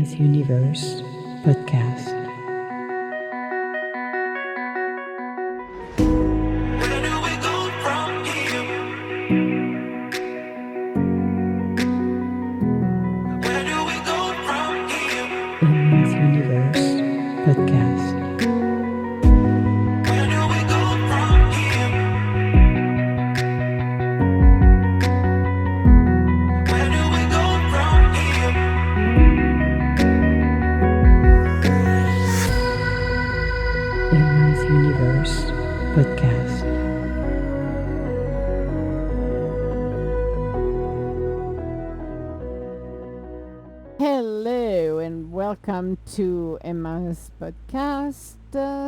Emma's Universe podcast. Where do we go from here? Where do we go from here? Emma's Universe podcast. Where do we go from here? Where do we go from here? Emma's Universe podcast. Hello and welcome to Emma's podcast.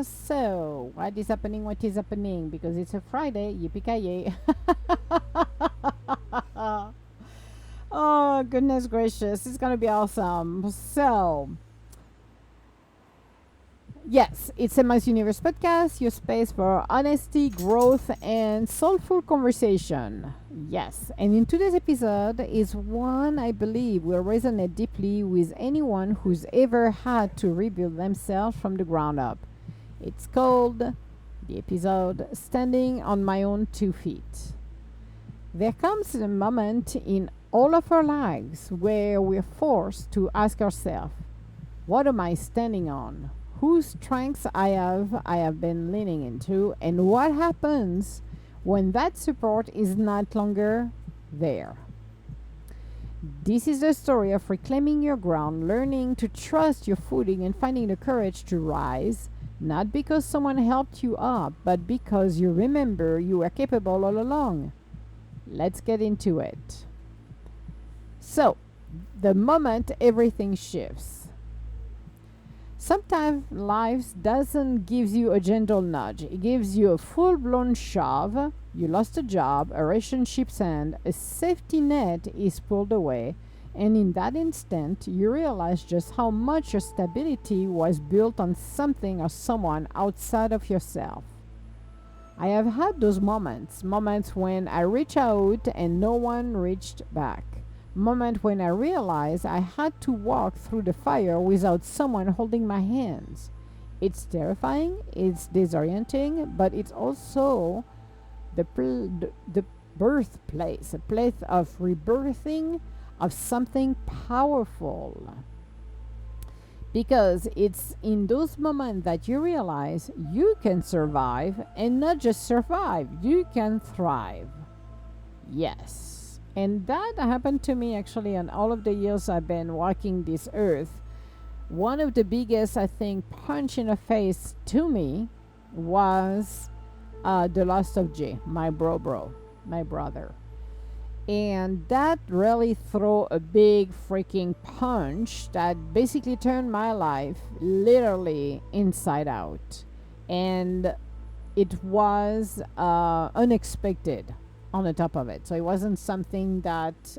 So, what is happening? What is happening? Because it's a Friday, yippee Oh, goodness gracious, it's gonna be awesome. So, yes, it's Emma's Universe podcast, your space for honesty, growth, and soulful conversation. Yes, and in today's episode is one I believe will resonate deeply with anyone who's ever had to rebuild themselves from the ground up. It's called the episode Standing on My Own 2 Feet. There comes a moment in all of our lives where we're forced to ask ourselves, what am I standing on? Whose strengths I have been leaning into, and what happens when that support is not longer there? This is the story of reclaiming your ground, learning to trust your footing, and finding the courage to rise, not because someone helped you up, but because you remember you were capable all along. Let's get into it. So, the moment everything shifts. Sometimes life doesn't give you a gentle nudge. It gives you a full-blown shove. You lost a job, a relationship's end, a safety net is pulled away, and in that instant, you realize just how much your stability was built on something or someone outside of yourself. I have had those moments when I reach out and no one reached back. Moment when I realized I had to walk through the fire without someone holding my hands. It's terrifying, it's disorienting, but it's also the birthplace, a place of rebirthing of something powerful. Because it's in those moments that you realize you can survive, and not just survive, you can thrive. Yes. And that happened to me actually in all of the years I've been walking this earth. One of the biggest, I think, punch in the face to me was the loss of Jay, my brother. And that really threw a big freaking punch that basically turned my life literally inside out. And it was unexpected on the top of it. So it wasn't something that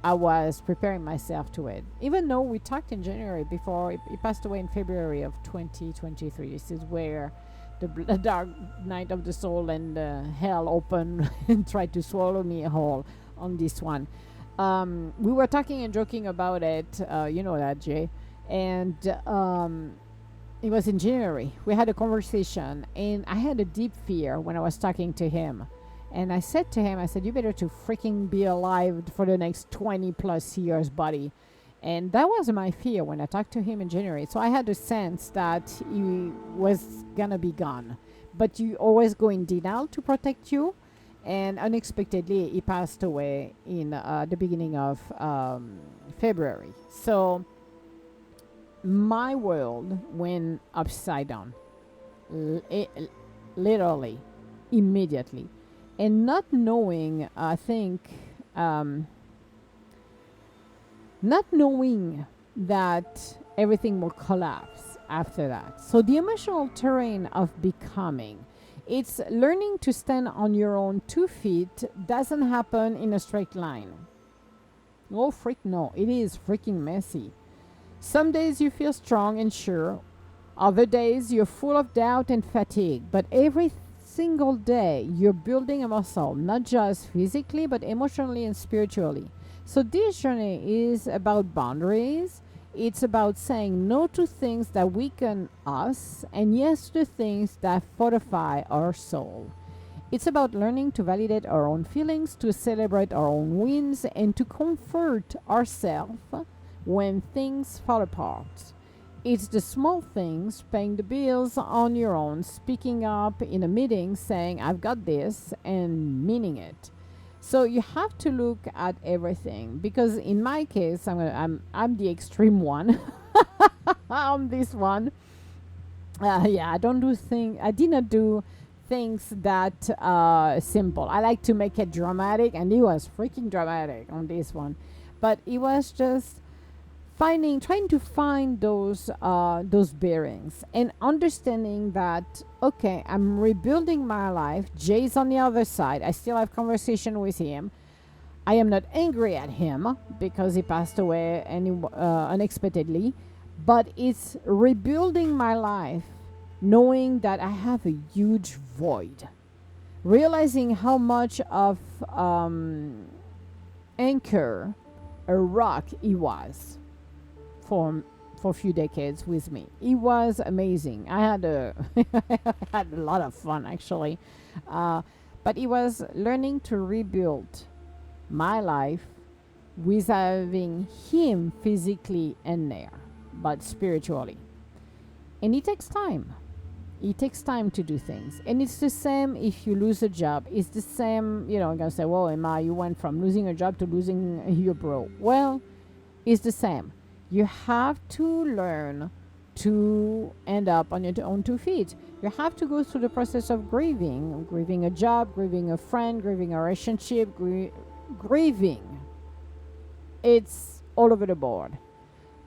I was preparing myself to it. Even though we talked in January before, he passed away in February of 2023. This is where the dark night of the soul and hell opened and tried to swallow me whole on this one. We were talking and joking about it, you know that, Jay. And it was in January. We had a conversation, and I had a deep fear when I was talking to him. And I said to him, you better to freaking be alive for the next 20 plus years, buddy. And that was my fear when I talked to him in January. So I had a sense that he was gonna be gone. But you always go in denial to protect you. And unexpectedly, he passed away in the beginning of February. So my world went upside down. Literally, immediately. And not knowing, I think, not knowing that everything will collapse after that. So the emotional terrain of becoming, it's learning to stand on your own 2 feet doesn't happen in a straight line. Oh, freak no, it is freaking messy. Some days you feel strong and sure. Other days you're full of doubt and fatigue. But every single day you're building a muscle, not just physically, but emotionally and spiritually. So this journey is about boundaries. It's about saying no to things that weaken us and yes to things that fortify our soul. It's about learning to validate our own feelings, to celebrate our own wins, and to comfort ourselves when things fall apart. It's the small things, paying the bills on your own, speaking up in a meeting, saying, I've got this, and meaning it. So you have to look at everything because in my case, I'm the extreme one. I'm this one. Yeah, I don't do things. I did not do things that simple. I like to make it dramatic, and it was freaking dramatic on this one. But it was just trying to find those bearings and understanding that okay, I'm rebuilding my life. Jay's on the other side. I still have conversation with him. I am not angry at him because he passed away unexpectedly, but it's rebuilding my life knowing that I have a huge void, realizing how much of anchor a rock he was for a few decades with me. It was amazing. I had a I had a lot of fun actually, but it was learning to rebuild my life with having him physically in there, but spiritually, and it takes time. It takes time to do things, and it's the same if you lose a job. It's the same, I'm gonna say, well, Emma, you went from losing a job to losing your bro. Well, it's the same. You have to learn to end up on your own 2 feet. You have to go through the process of grieving a job, grieving a friend, grieving a relationship, grieving. It's all over the board,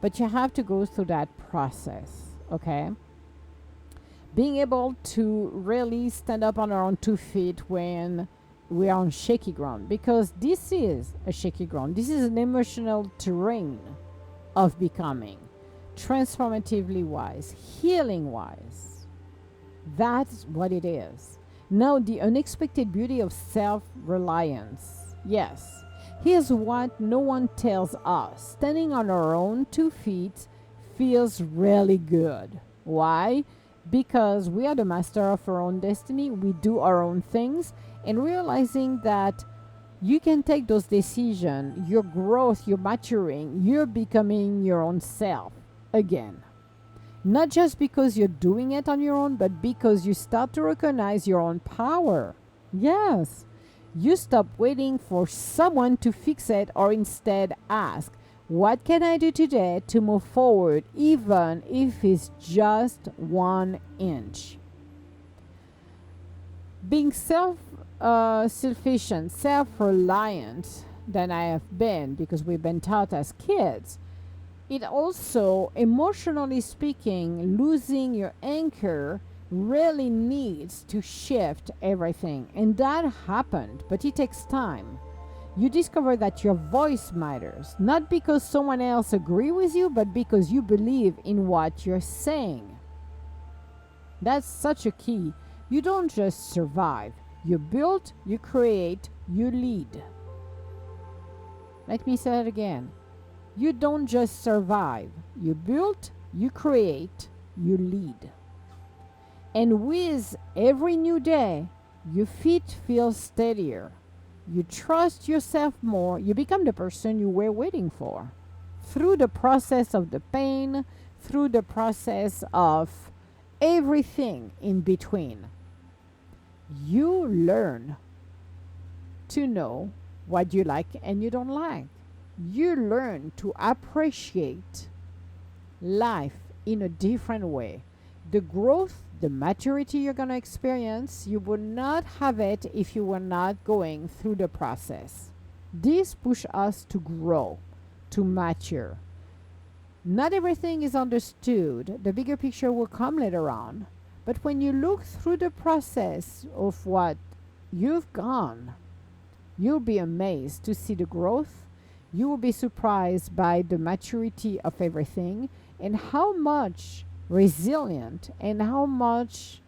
but you have to go through that process. Okay, being able to really stand up on our own 2 feet when we are on shaky ground, because this is a shaky ground. This is an emotional terrain of becoming, transformatively wise, healing wise. That's what it is. Now, the unexpected beauty of self reliance. Yes, here's what no one tells us: standing on our own 2 feet feels really good. Why? Because we are the master of our own destiny. We do our own things, and realizing that you can take those decisions, your growth, you're maturing, you're becoming your own self again. Not just because you're doing it on your own, but because you start to recognize your own power. Yes, you stop waiting for someone to fix it, or instead ask, what can I do today to move forward, even if it's just 1 inch? Being sufficient, self-reliant than I have been, because we've been taught as kids, it also, emotionally speaking, losing your anchor really needs to shift everything. And that happened, but it takes time. You discover that your voice matters, not because someone else agrees with you, but because you believe in what you're saying. That's such a key. You don't just survive. You build, you create, you lead. Let me say it again. You don't just survive. You build, you create, you lead. And with every new day, your feet feel steadier. You trust yourself more. You become the person you were waiting for. Through the process of the pain, through the process of everything in between, you learn to know what you like and you don't like. You learn to appreciate life in a different way. The growth, the maturity you're going to experience, you would not have it if you were not going through the process. This pushes us to grow, to mature. Not everything is understood. The bigger picture will come later on. But when you look through the process of what you've gone, you'll be amazed to see the growth. You will be surprised by the maturity of everything and how much resilient and how much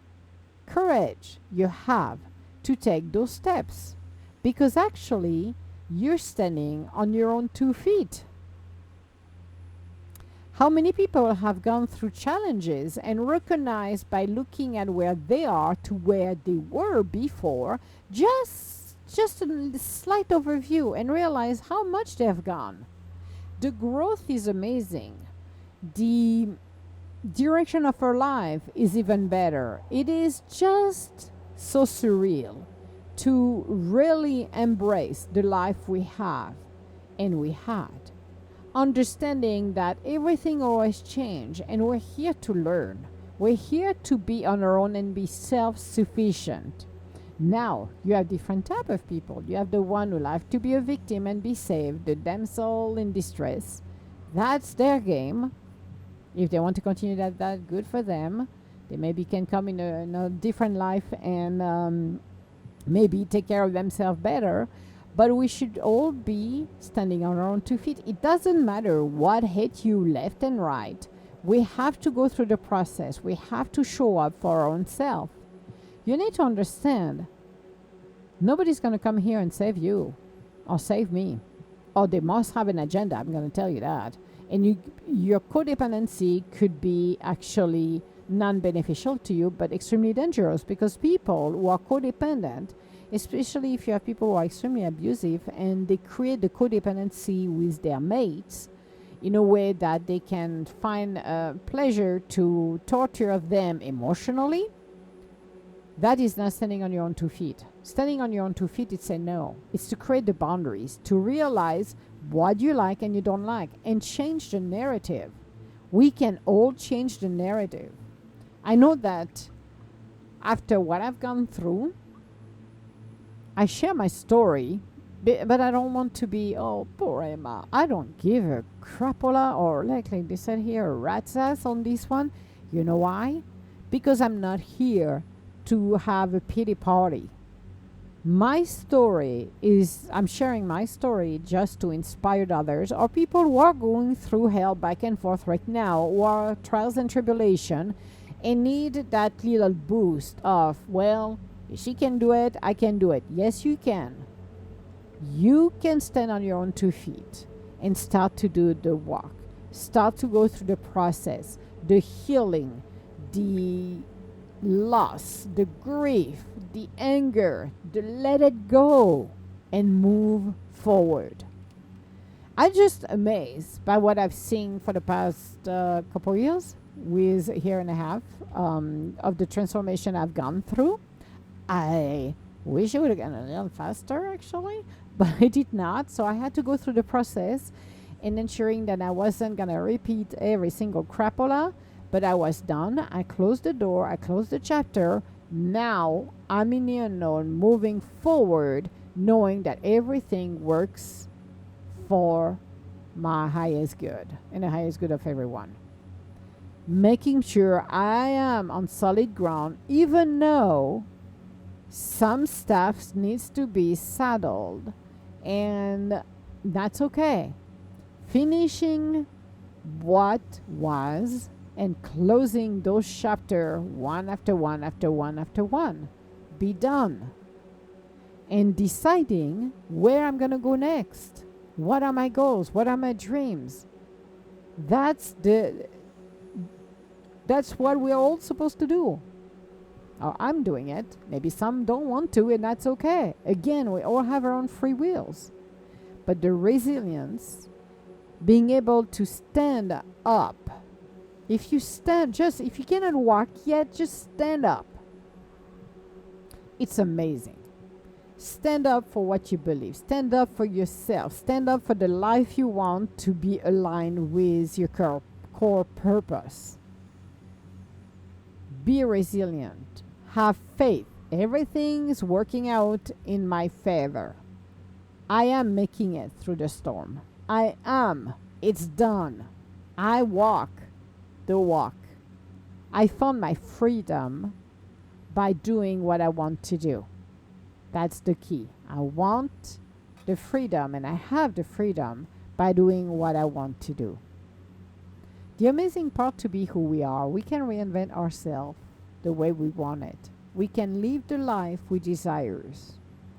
courage you have to take those steps. Because actually, You're standing on your own 2 feet. How many people have gone through challenges and recognized by looking at where they are to where they were before, just a slight overview, and realize how much they've gone. The growth is amazing. The direction of our life is even better. It is just so surreal to really embrace the life we have and we had, understanding that everything always changes and we're here to learn. We're here to be on our own and be self-sufficient. Now you have different type of people. You have the one who like to be a victim and be saved, the damsel in distress. That's their game. If they want to continue that good for them. They maybe can come in a different life and maybe take care of themselves better. But we should all be standing on our own 2 feet. It doesn't matter what hit you left and right. We have to go through the process. We have to show up for our own self. You need to understand, nobody's going to come here and save you or save me. Or they must have an agenda, I'm going to tell you that. And your codependency could be actually non-beneficial to you, but extremely dangerous, because people who are codependent, especially if you have people who are extremely abusive and they create the codependency with their mates in a way that they can find pleasure to torture them emotionally, that is not standing on your own 2 feet. Standing on your own 2 feet, it's a no. It's to create the boundaries, to realize what you like and you don't like, and change the narrative. We can all change the narrative. I know that after what I've gone through, I share my story, but I don't want to be, oh, poor Emma. I don't give a crapola, or like they said here, a rat's ass on this one. You know why? Because I'm not here to have a pity party. My story is, I'm sharing my story just to inspire others, or people who are going through hell back and forth right now, who are trials and tribulation and need that little boost of, well, if she can do it, I can do it. Yes, you can. You can stand on your own 2 feet and start to do the walk. Start to go through the process, the healing, the loss, the grief, the anger, the let it go and move forward. I'm just amazed by what I've seen for the past couple years, with a year and a half of the transformation I've gone through. I wish I would have gone a little faster, actually, but I did not. So I had to go through the process and ensuring that I wasn't going to repeat every single crapola, but I was done. I closed the door. I closed the chapter. Now I'm in the unknown, moving forward, knowing that everything works for my highest good and the highest good of everyone. Making sure I am on solid ground, even though some stuff needs to be saddled, and that's okay. Finishing what was and closing those chapters one after one after one after one. Be done. And deciding where I'm going to go next. What are my goals? What are my dreams? That's what we're all supposed to do. Or I'm doing it. Maybe some don't want to, and that's okay. Again, we all have our own free wills. But the resilience, being able to stand up. If you cannot walk yet, just stand up. It's amazing. Stand up for what you believe. Stand up for yourself. Stand up for the life you want to be aligned with your core purpose. Be resilient. Have faith. Everything is working out in my favor. I am making it through the storm. I am. It's done. I walk the walk. I found my freedom by doing what I want to do. That's the key. I want the freedom, and I have the freedom by doing what I want to do. The amazing part to be who we are, we can reinvent ourselves the way we want it. We can live the life we desire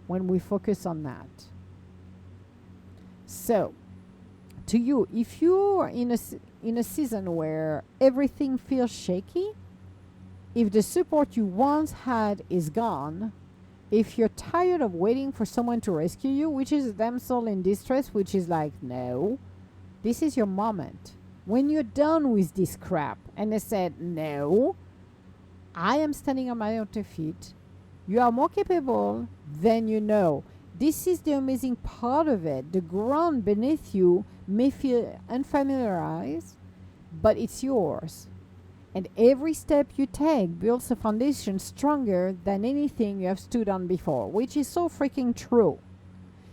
when we focus on that. So, to you, if you're in a season where everything feels shaky, if the support you once had is gone, if you're tired of waiting for someone to rescue you, which is a damsel in distress, which is like, no, this is your moment. When you're done with this crap, and they said, no, I am standing on my own 2 feet. You are more capable than you know. This is the amazing part of it. The ground beneath you may feel unfamiliarized, but it's yours. And every step you take builds a foundation stronger than anything you have stood on before, which is so freaking true.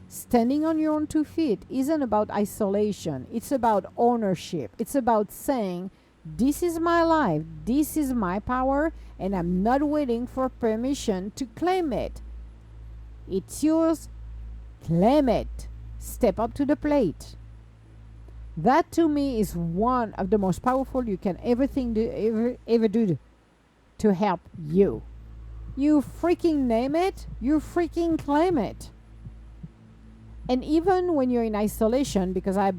Standing on your own 2 feet isn't about isolation, it's about ownership. It's about saying, this is my life, this is my power, and I'm not waiting for permission to claim it. It's yours, claim it. Step up to the plate. That to me is one of the most powerful you can ever do to help you. You freaking name it, you freaking claim it. And even when you're in isolation, because I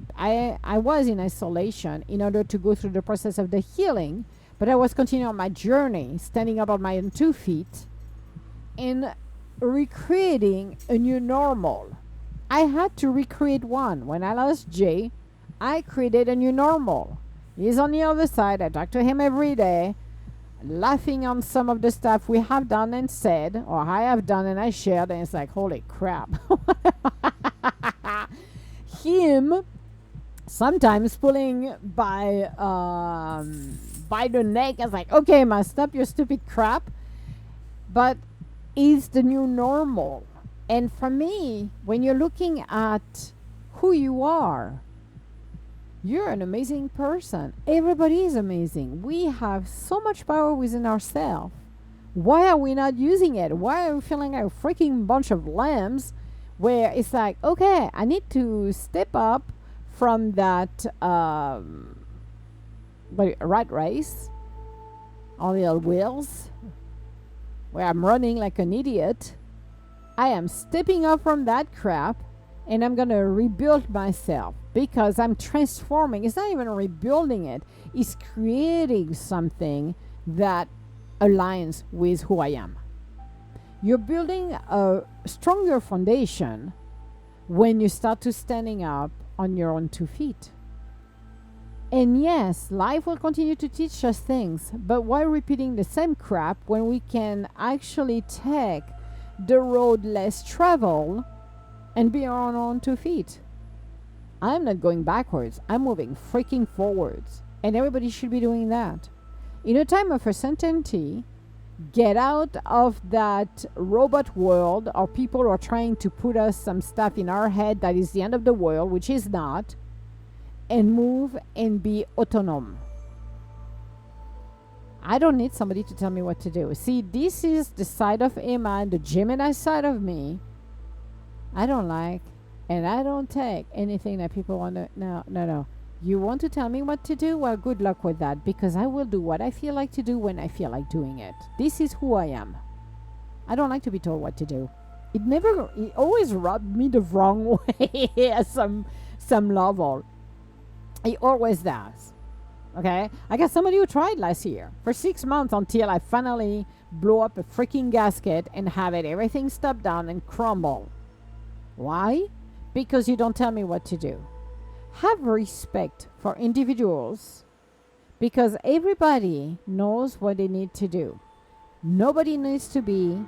was in isolation in order to go through the process of the healing, but I was continuing on my journey, standing up on my own 2 feet and recreating a new normal. I had to recreate one. When I lost Jay, I created a new normal. He's on the other side. I talk to him every day, laughing on some of the stuff we have done and said, or I have done and I shared, and it's like, holy crap. Him sometimes pulling by the neck. I was like, okay, man, stop your stupid crap. But it's the new normal. And for me, when you're looking at who you are, you're an amazing person. Everybody is amazing. We have so much power within ourselves. Why are we not using it? Why are we feeling like a freaking bunch of lambs where it's like, okay, I need to step up from that rat race on the old wheels where I'm running like an idiot. I am stepping up from that crap and I'm going to rebuild myself because I'm transforming. It's not even rebuilding it, it's creating something that aligns with who I am. You're building a stronger foundation when you start to standing up on your own 2 feet. And yes, life will continue to teach us things, but why repeating the same crap when we can actually take the road less traveled and be on our own 2 feet? I'm not going backwards. I'm moving freaking forwards. And everybody should be doing that. In a time of uncertainty, get out of that robot world or people who are trying to put us some stuff in our head that is the end of the world, which is not, and move and be autonomous. I don't need somebody to tell me what to do. See, this is the side of Emma and the Gemini side of me. I don't like and I don't take anything that people want to. No. You want to tell me what to do? Well, good luck with that, because I will do what I feel like to do when I feel like doing it. This is who I am. I don't like to be told what to do. It always rubbed me the wrong way at some level. It always does. Okay? I got somebody who tried last year for 6 months until I finally blew up a freaking gasket and have everything stop down and crumble. Why? Because you don't tell me what to do. Have respect for individuals because everybody knows what they need to do. Nobody needs to be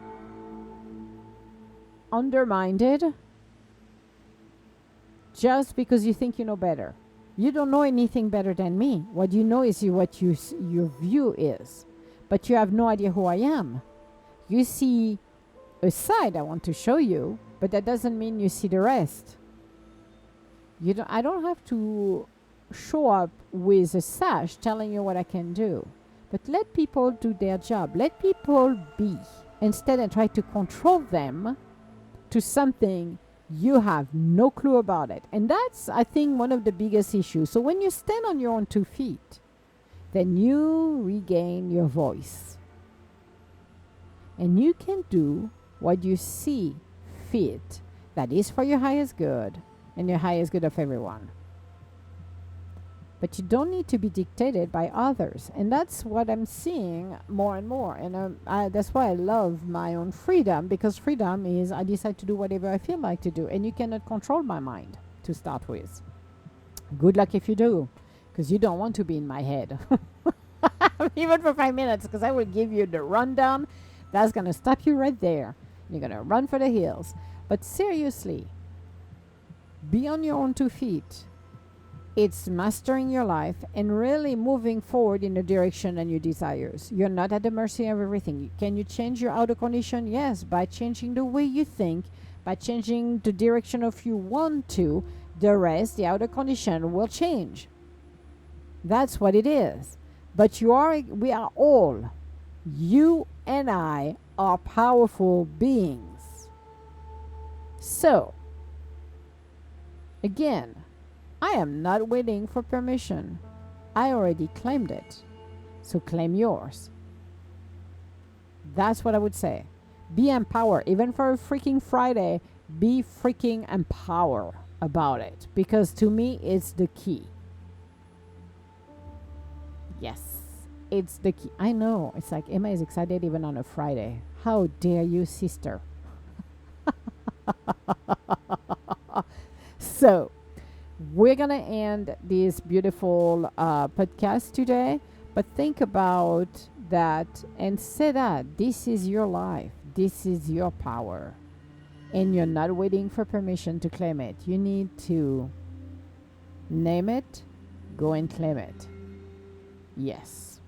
undermined just because you think you know better. You don't know anything better than me. What you know is what your view is, but you have no idea who I am. You see a side I want to show you, but that doesn't mean you see the rest. I don't have to show up with a sash telling you what I can do. But let people do their job. Let people be. Instead of try to control them to something you have no clue about it. And that's, I think, one of the biggest issues. So when you stand on your own 2 feet, then you regain your voice. And you can do what you see fit that is for your highest good and your highest good of everyone. But you don't need to be dictated by others. And that's what I'm seeing more and more. And that's why I love my own freedom, because freedom is I decide to do whatever I feel like to do. And you cannot control my mind to start with. Good luck if you do, because you don't want to be in my head. Even for 5 minutes, because I will give you the rundown. That's going to stop you right there. You're going to run for the hills. But seriously, be on your own 2 feet. It's mastering your life and really moving forward in the direction and your desires. You're not at the mercy of everything. Can you change your outer condition? Yes, by changing the way you think, by changing the direction of you want to. The rest, the outer condition, will change. That's what it is. But we are all, you and I, are powerful beings. So, again, I am not waiting for permission. I already claimed it. So claim yours. That's what I would say. Be empowered. Even for a freaking Friday, be freaking empowered about it. Because to me, it's the key. Yes, it's the key. I know. It's like Emma is excited even on a Friday. How dare you, sister? So, we're going to end this beautiful podcast today, but think about that and say that this is your life, this is your power, and you're not waiting for permission to claim it. You need to name it, go and claim it. Yes.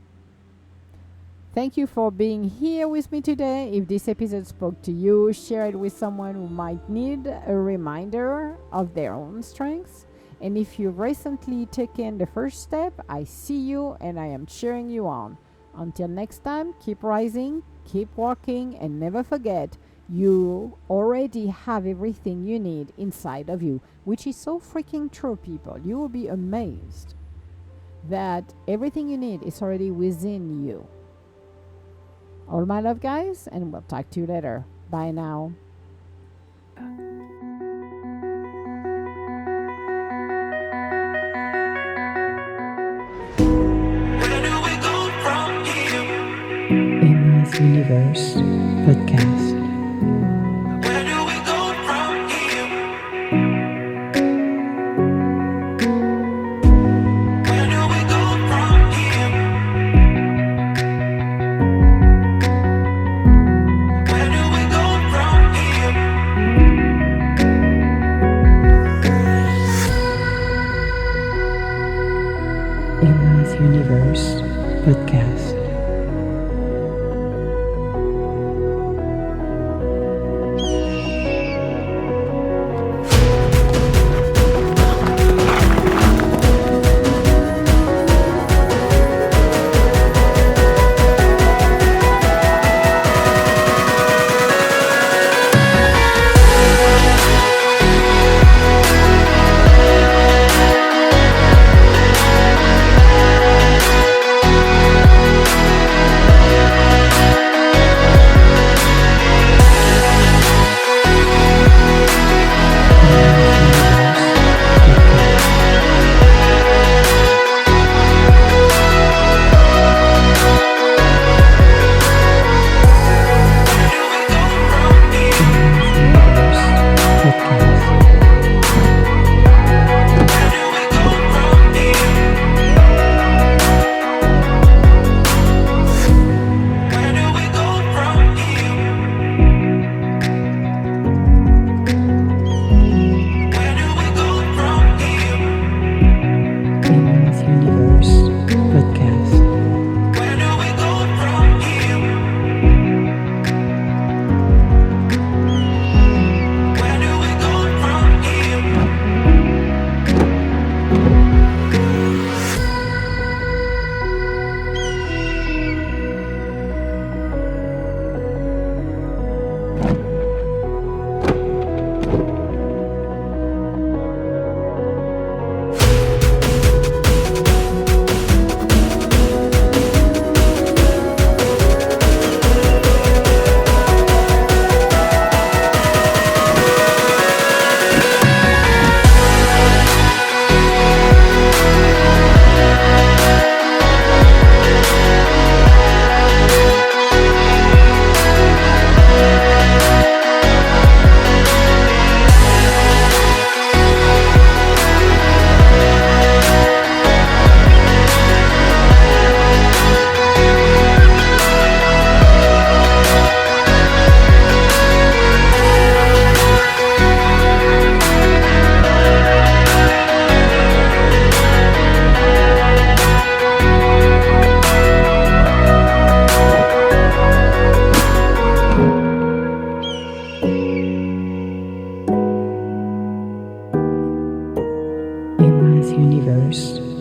Thank you for being here with me today. If this episode spoke to you, share it with someone who might need a reminder of their own strengths. And if you've recently taken the first step, I see you and I am cheering you on. Until next time, keep rising, keep walking, and never forget you already have everything you need inside of you, which is so freaking true, people. You will be amazed that everything you need is already within you. All my love, guys, and we'll talk to you later. Bye now. Where do we go from here? Emma's Universe Podcast. Where do we go from here? Where do we go from here? Where do we go from here? Emma's Universe Podcast.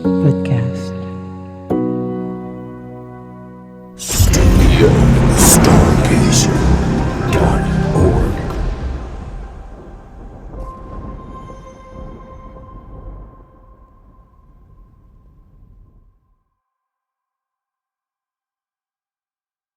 Podcast.